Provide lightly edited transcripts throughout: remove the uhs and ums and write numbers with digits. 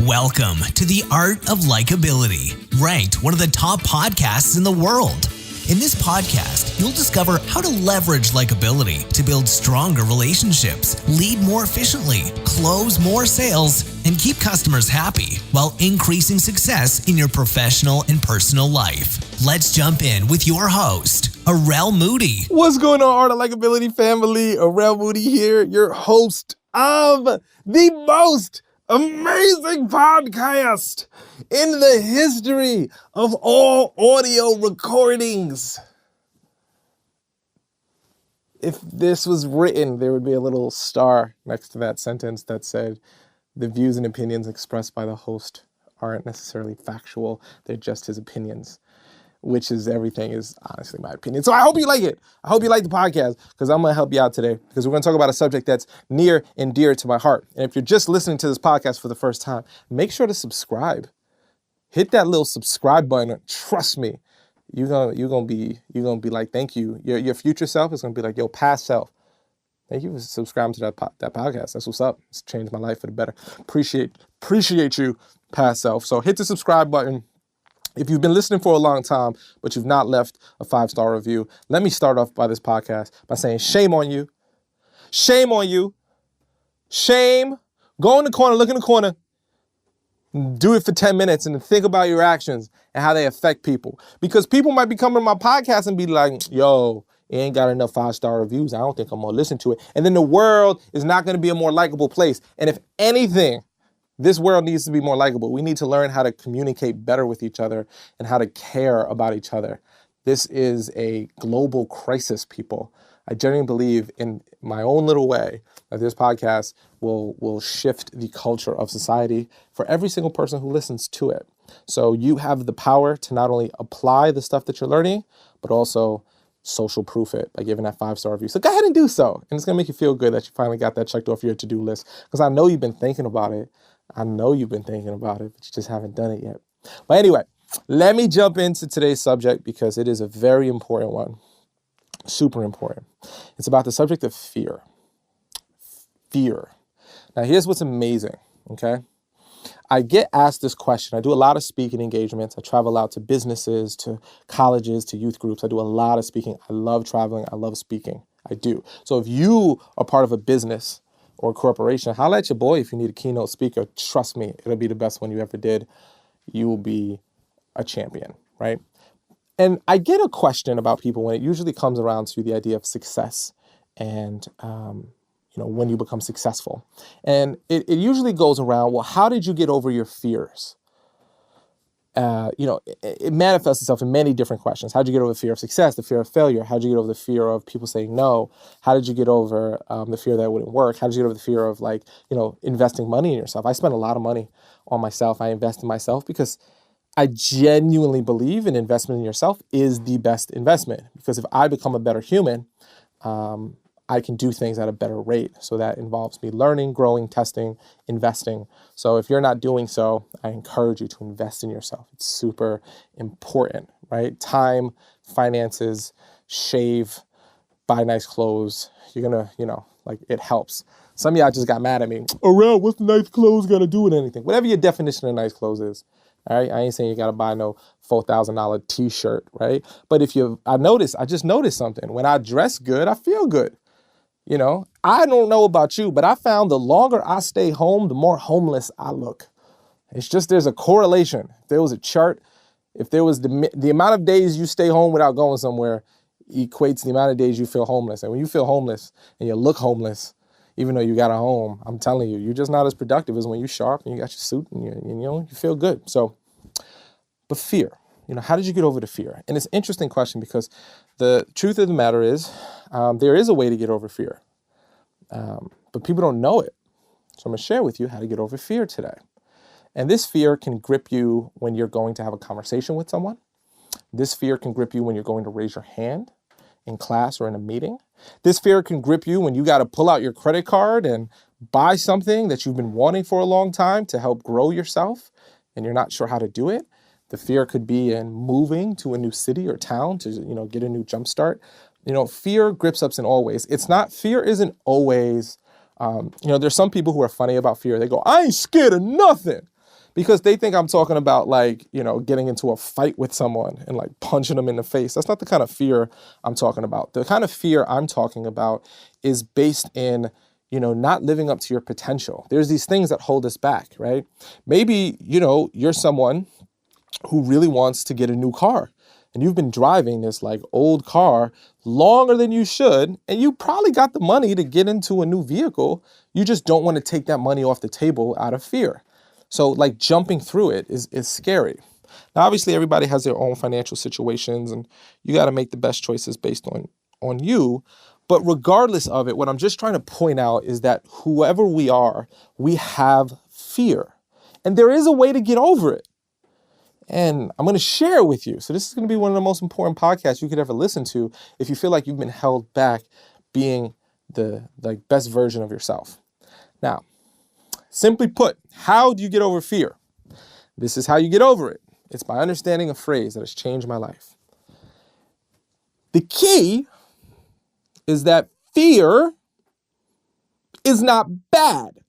Welcome to the Art of Likability, ranked one of the top podcasts in the world. In this podcast, you'll discover how to leverage likability to build stronger relationships, lead more efficiently, close more sales, and keep customers happy while increasing success in your professional and personal life. Let's jump in with your host, Arel Moody. What's going on, Art of Likability family? Arel Moody here, your host of the most amazing podcast in the history of all audio recordings. If this was written, there would be a little star next to that sentence that said, "The views and opinions expressed by the host aren't necessarily factual, they're just his opinions." Which is everything is honestly my opinion. So I hope you like it. I hope you like the podcast because I'm going to help you out today because we're going to talk about a subject that's near and dear to my heart. And if you're just listening to this podcast for the first time, make sure to subscribe. Hit that little subscribe button. Trust me, you're gonna be like, thank you. Your future self is gonna be like, yo, past self, thank you for subscribing to that podcast. That's what's up. It's changed my life for the better. Appreciate you, past self. So hit the subscribe button. If you've been listening for a long time, but you've not left a 5-star review, let me start off by this podcast by saying shame on you. Shame on you. Shame. Go in the corner, look in the corner, do it for 10 minutes and think about your actions and how they affect people. Because people might be coming to my podcast and be like, yo, it ain't got enough 5-star reviews. I don't think I'm going to listen to it. And then the world is not going to be a more likable place. And if anything, this world needs to be more likable. We need to learn how to communicate better with each other and how to care about each other. This is a global crisis, people. I genuinely believe in my own little way that this podcast will shift the culture of society for every single person who listens to it. So you have the power to not only apply the stuff that you're learning, but also social proof it by giving that 5-star review. So go ahead and do so. And it's going to make you feel good that you finally got that checked off your to-do list because I know you've been thinking about it. I know you've been thinking about it, but you just haven't done it yet. But anyway, let me jump into today's subject because it is a very important one. Super important. It's about the subject of fear. Fear. Now, here's what's amazing, okay? I get asked this question. I do a lot of speaking engagements. I travel out to businesses, to colleges, to youth groups. I do a lot of speaking. I love traveling. I love speaking. I do. So if you are part of a business or corporation, holla at your boy if you need a keynote speaker. Trust me, it'll be the best one you ever did. You will be a champion, right? And I get a question about people when it usually comes around to the idea of success and, when you become successful. And it usually goes around, well, how did you get over your fears? It manifests itself in many different questions. How did you get over the fear of success, the fear of failure? How did you get over the fear of people saying no? How did you get over the fear that it wouldn't work? How did you get over the fear of investing money in yourself? I spend a lot of money on myself. I invest in myself because I genuinely believe an investment in yourself is the best investment. Because if I become a better human, I can do things at a better rate. So that involves me learning, growing, testing, investing. So if you're not doing so, I encourage you to invest in yourself. It's super important, right? Time, finances, shave, buy nice clothes. You're gonna, it helps. Some of y'all just got mad at me. Arel, what's nice clothes got to do with anything? Whatever your definition of nice clothes is. All right, I ain't saying you got to buy no $4,000 t-shirt, right? But I just noticed something. When I dress good, I feel good. I don't know about you, but I found the longer I stay home, the more homeless I look. It's just there's a correlation. If there was a chart, if there was the amount of days you stay home without going somewhere equates the amount of days you feel homeless. And when you feel homeless and you look homeless, even though you got a home, I'm telling you, you're just not as productive as when you're sharp and you got your suit and you feel good. So, but fear, how did you get over the fear? And it's an interesting question because the truth of the matter is there is a way to get over fear, but people don't know it. So I'm going to share with you how to get over fear today. And this fear can grip you when you're going to have a conversation with someone. This fear can grip you when you're going to raise your hand in class or in a meeting. This fear can grip you when you got to pull out your credit card and buy something that you've been wanting for a long time to help grow yourself and you're not sure how to do it. The fear could be in moving to a new city or town to, get a new jump start. Fear grips us in all ways. Fear isn't always, there's some people who are funny about fear. They go, I ain't scared of nothing. because they think I'm talking about like, getting into a fight with someone and like punching them in the face. That's not the kind of fear I'm talking about. The kind of fear I'm talking about is based in, not living up to your potential. There's these things that hold us back, right? Maybe, you're someone who really wants to get a new car, and you've been driving this like old car longer than you should, and you probably got the money to get into a new vehicle. You just don't want to take that money off the table out of fear. So like jumping through it is scary. Now, obviously everybody has their own financial situations, and you got to make the best choices based on you. But regardless of it, what I'm just trying to point out is that whoever we are, we have fear, and there is a way to get over it. And I'm going to share it with you. So this is going to be one of the most important podcasts you could ever listen to if you feel like you've been held back being the best version of yourself. Now, simply put, how do you get over fear? This is how you get over it. It's by understanding a phrase that has changed my life. The key is that fear is not bad.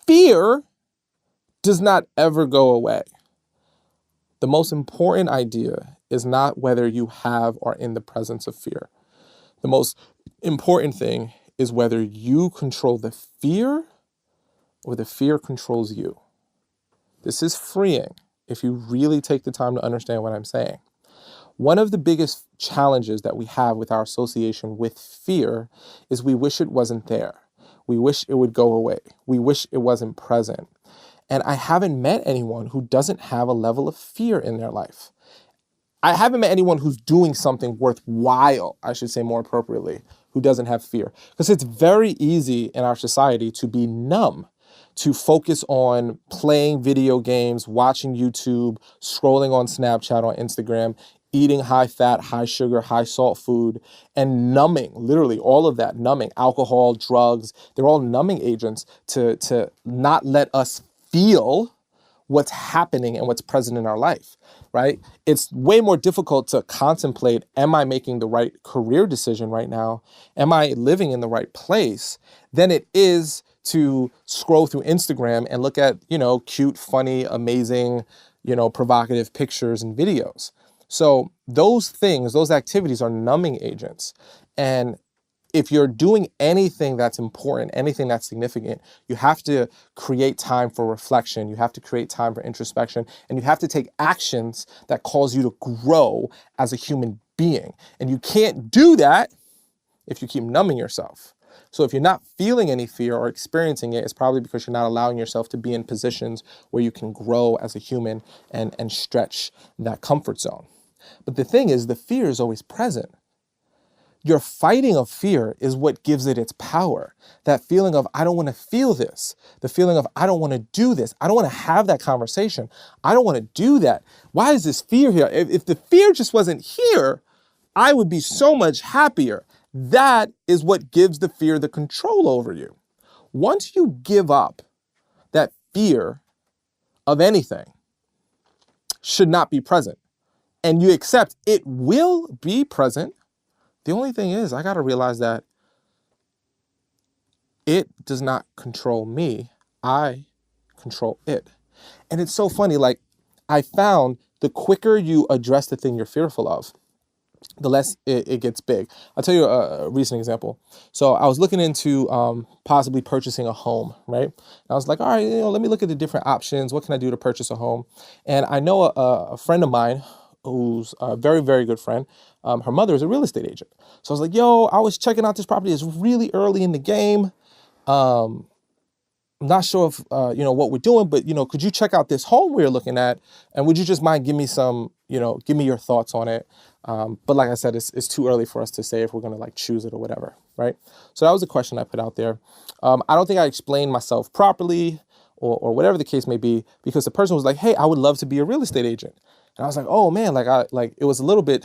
Fear does not ever go away. The most important idea is not whether you have or are in the presence of fear. The most important thing is whether you control the fear or the fear controls you. This is freeing if you really take the time to understand what I'm saying. One of the biggest challenges that we have with our association with fear is we wish it wasn't there. We wish it would go away. We wish it wasn't present. And I haven't met anyone who doesn't have a level of fear in their life. I haven't met anyone who's doing something worthwhile, I should say more appropriately, who doesn't have fear. Because it's very easy in our society to be numb, to focus on playing video games, watching YouTube, scrolling on Snapchat, on Instagram, eating high fat, high sugar, high salt food, and numbing, literally all of that, numbing, alcohol, drugs, they're all numbing agents to not let us feel what's happening and what's present in our life, right? It's way more difficult to contemplate, am I making the right career decision right now? Am I living in the right place? Than it is to scroll through Instagram and look at, cute, funny, amazing, provocative pictures and videos. So those things, those activities are numbing agents. And if you're doing anything that's important, anything that's significant, you have to create time for reflection. You have to create time for introspection, and you have to take actions that cause you to grow as a human being. And you can't do that if you keep numbing yourself. So if you're not feeling any fear or experiencing it, it's probably because you're not allowing yourself to be in positions where you can grow as a human and stretch that comfort zone. But the thing is, the fear is always present. Your fighting of fear is what gives it its power. That feeling of, I don't want to feel this. The feeling of, I don't want to do this. I don't want to have that conversation. I don't want to do that. Why is this fear here? If the fear just wasn't here, I would be so much happier. That is what gives the fear the control over you. Once you give up that fear of anything, should not be present, and you accept it will be present, the only thing is, I got to realize that it does not control me. I control it. And it's so funny, like I found the quicker you address the thing you're fearful of, the less it gets big. I'll tell you a recent example. So I was looking into possibly purchasing a home, right? And I was like, all right, let me look at the different options. What can I do to purchase a home? And I know a friend of mine who's a very, very good friend. Her mother is a real estate agent. So I was like, yo, I was checking out this property. It's really early in the game. I'm not sure if, what we're doing, but, could you check out this home we're looking at? And would you just mind give me your thoughts on it? But like I said, it's too early for us to say if we're going to choose it or whatever, right? So that was a question I put out there. I don't think I explained myself properly or whatever the case may be, because the person was like, hey, I would love to be a real estate agent. And I was like, oh man, it was a little bit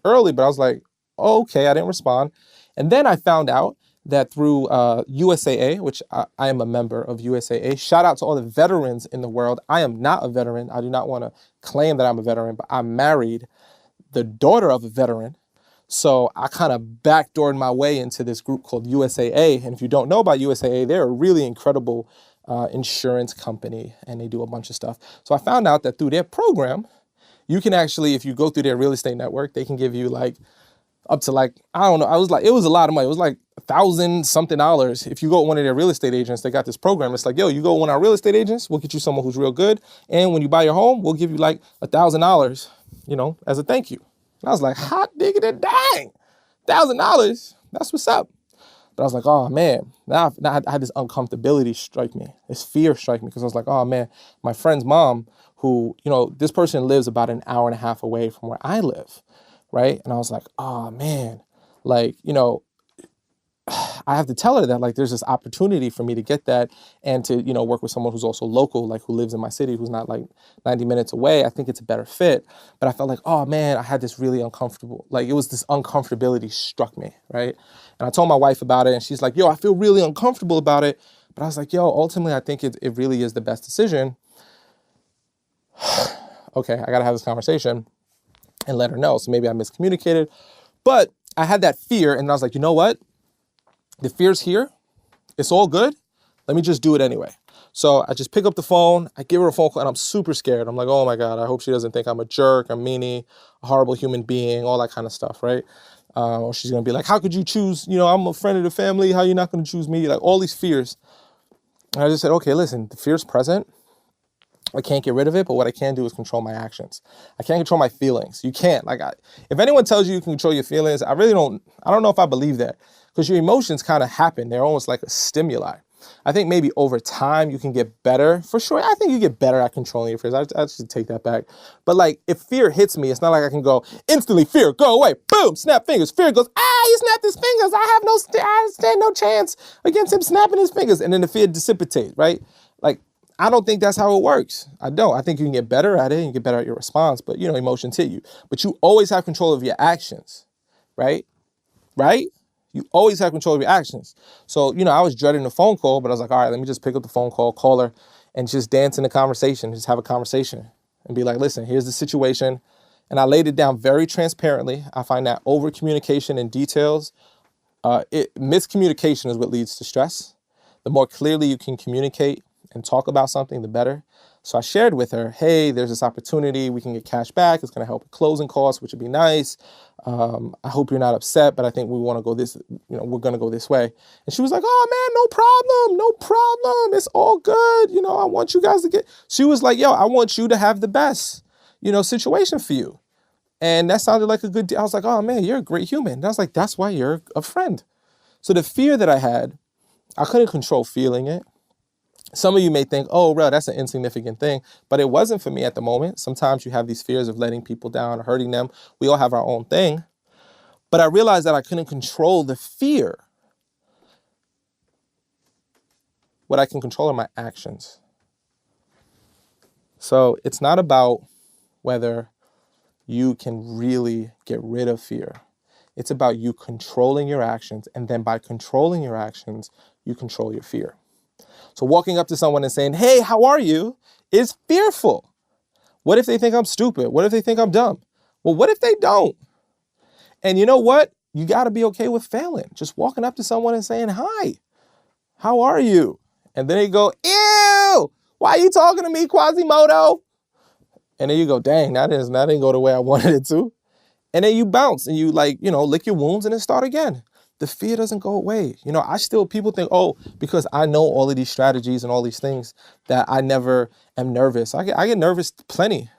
early, but I was like, oh, okay, I didn't respond. And then I found out that through USAA, which I am a member of USAA, shout out to all the veterans in the world. I am not a veteran. I do not want to claim that I'm a veteran, but I married the daughter of a veteran. So I kind of backdoored my way into this group called USAA. And if you don't know about USAA, they're a really incredible insurance company, and they do a bunch of stuff. So I found out that through their program, you can actually, if you go through their real estate network, they can give you like up to like, I don't know, it was a lot of money. It was like $1,000 something. If you go to one of their real estate agents, they got this program. It's like, yo, you go to one of our real estate agents, we'll get you someone who's real good. And when you buy your home, we'll give you like $1,000, as a thank you. And I was like, hot diggity dang, $1,000, that's what's up. But I was like, oh man, now I had this uncomfortability strike me, this fear strike me, because I was like, oh man, my friend's mom, who, this person lives about an hour and a half away from where I live, right? And I was like, oh man, like, I have to tell her that like there's this opportunity for me to get that and to, work with someone who's also local, like who lives in my city, who's not like 90 minutes away. I think it's a better fit. But I felt like, oh man, I had this really uncomfortable, like it was this uncomfortability struck me, right? And I told my wife about it and she's like, yo, I feel really uncomfortable about it. But I was like, yo, ultimately, I think it really is the best decision. Okay, I gotta have this conversation and let her know. So maybe I miscommunicated. But I had that fear and I was like, you know what? The fear's here. It's all good. Let me just do it anyway. So I just pick up the phone. I give her a phone call and I'm super scared. I'm like, oh my God, I hope she doesn't think I'm a jerk, a meanie, a horrible human being, all that kind of stuff, right? Or she's going to be like, how could you choose, I'm a friend of the family. How are you not going to choose me? Like all these fears. And I just said, okay, listen, the fear's present. I can't get rid of it, but what I can do is control my actions. I can't control my feelings. You can't. If anyone tells you you can control your feelings, I don't know if I believe that, because your emotions kind of happen. They're almost like a stimuli. I think maybe over time you can get better. For sure, I think you get better at controlling your fears. I should take that back. But like, if fear hits me, it's not like I can go, instantly, fear, go away, boom, snap fingers. Fear goes, he snapped his fingers. I stand no chance against him snapping his fingers. And then the fear dissipates, right? Like, I don't think that's how it works. I don't. I think you can get better at it and you get better at your response, but emotions hit you. But you always have control of your actions, right? Right? You always have control of your actions. So, I was dreading the phone call, but I was like, all right, let me just pick up the phone call her, and just dance in the conversation, just have a conversation and be like, listen, here's the situation. And I laid it down very transparently. I find that over communication and details, miscommunication is what leads to stress. The more clearly you can communicate and talk about something, the better. So I shared with her, hey, there's this opportunity. We can get cash back. It's going to help with closing costs, which would be nice. I hope you're not upset, but I think we want to go this, we're going to go this way. And she was like, oh man, no problem. It's all good. I want you guys to she was like, yo, I want you to have the best, situation for you. And that sounded like a good deal. I was like, oh man, you're a great human. And I was like, that's why you're a friend. So the fear that I had, I couldn't control feeling it. Some of you may think, oh, bro, that's an insignificant thing, but it wasn't for me at the moment. Sometimes you have these fears of letting people down or hurting them. We all have our own thing. But I realized that I couldn't control the fear. What I can control are my actions. So it's not about whether you can really get rid of fear. It's about you controlling your actions. And then by controlling your actions, you control your fear. So walking up to someone and saying, hey, how are you, is fearful. What if they think I'm stupid? What if they think I'm dumb? Well, what if they don't? And you know what? You got to be okay with failing. Just walking up to someone and saying, hi, how are you? And then they go, ew, why are you talking to me, Quasimodo? And then you go, dang, that didn't go the way I wanted it to. And then you bounce and you lick your wounds and then start again. The fear doesn't go away. People think, oh, because I know all of these strategies and all these things that I never am nervous. I get nervous plenty.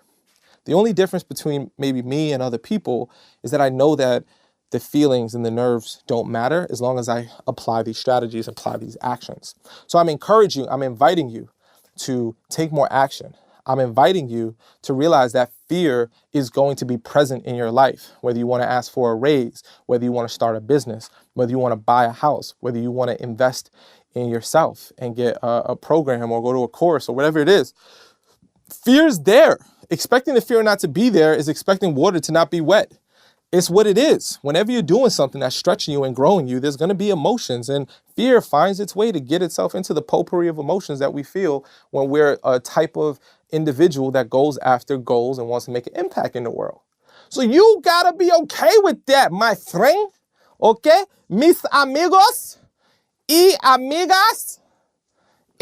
The only difference between maybe me and other people is that I know that the feelings and the nerves don't matter as long as I apply these strategies, apply these actions. So I'm inviting you to take more action. I'm inviting you to realize that fear is going to be present in your life, whether you want to ask for a raise, whether you want to start a business, whether you want to buy a house, whether you want to invest in yourself and get a program or go to a course or whatever it is. Fear's there. Expecting the fear not to be there is expecting water to not be wet. It's what it is. Whenever you're doing something that's stretching you and growing you, there's going to be emotions, and fear finds its way to get itself into the potpourri of emotions that we feel when we're a type of individual that goes after goals and wants to make an impact in the world. So you got to be okay with that, my friend. Okay? Mis amigos y amigas.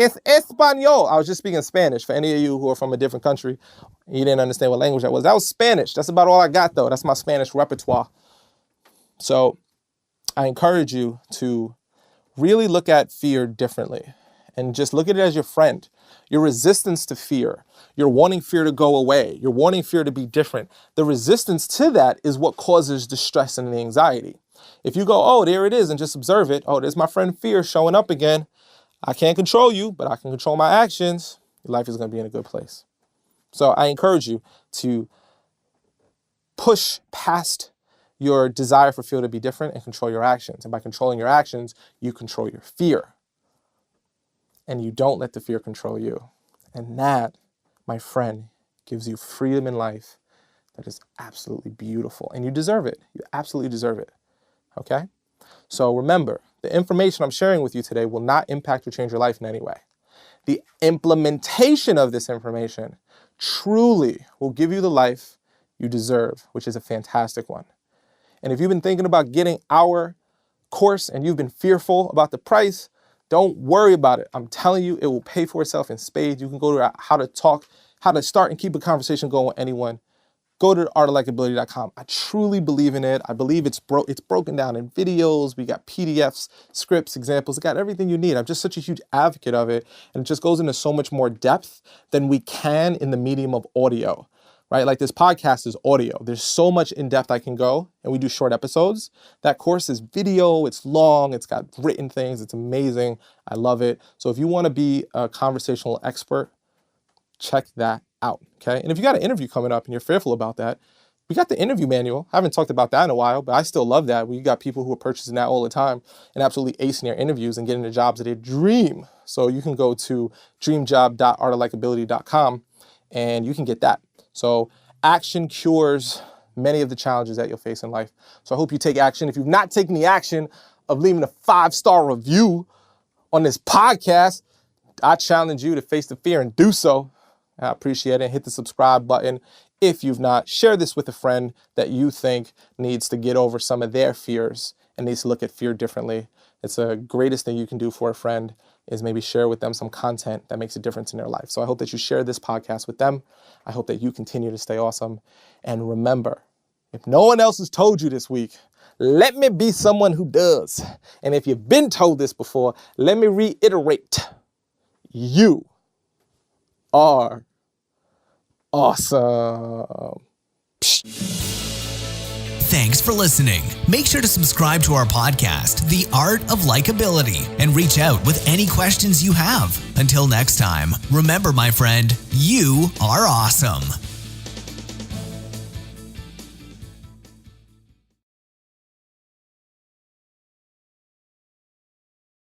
Es español. I was just speaking Spanish for any of you who are from a different country. You didn't understand what language that was. That was Spanish. That's about all I got, though. That's my Spanish repertoire. So I encourage you to really look at fear differently and just look at it as your friend. Your resistance to fear. You're wanting fear to go away. You're wanting fear to be different. The resistance to that is what causes the stress and the anxiety. If you go, oh, there it is, and just observe it. Oh, there's my friend fear showing up again. I can't control you, but I can control my actions. Your life is going to be in a good place. So I encourage you to push past your desire for fear to be different and control your actions. And by controlling your actions, you control your fear. And you don't let the fear control you. And that, my friend, gives you freedom in life that is absolutely beautiful. And you deserve it. You absolutely deserve it. Okay? So remember, the information I'm sharing with you today will not impact or change your life in any way. The implementation of this information truly will give you the life you deserve, which is a fantastic one. And if you've been thinking about getting our course and you've been fearful about the price, don't worry about it. I'm telling you, it will pay for itself in spades. You can go to how to start and keep a conversation going with anyone. Go to artoflikability.com. I truly believe in it. I believe it's broken down in videos. We got PDFs, scripts, examples. It got everything you need. I'm just such a huge advocate of it. And it just goes into so much more depth than we can in the medium of audio, right? Like this podcast is audio. There's so much in depth I can go, and we do short episodes. That course is video. It's long. It's got written things. It's amazing. I love it. So if you want to be a conversational expert, check that out, okay? And if you got an interview coming up and you're fearful about that, we got the interview manual. I haven't talked about that in a while, but I still love that. We got people who are purchasing that all the time and absolutely acing their interviews and getting the jobs of their dream. So you can go to dreamjob.artoflikability.com and you can get that. So action cures many of the challenges that you'll face in life. So I hope you take action. If you've not taken the action of leaving a 5-star review on this podcast, I challenge you to face the fear and do so. I appreciate it. Hit the subscribe button. If you've not, share this with a friend that you think needs to get over some of their fears and needs to look at fear differently. It's the greatest thing you can do for a friend is maybe share with them some content that makes a difference in their life. So I hope that you share this podcast with them. I hope that you continue to stay awesome. And remember, if no one else has told you this week, let me be someone who does. And if you've been told this before, let me reiterate. You are awesome. Thanks for listening. Make sure to subscribe to our podcast, The Art of Likability, and reach out with any questions you have. Until next time, remember, my friend, you are awesome.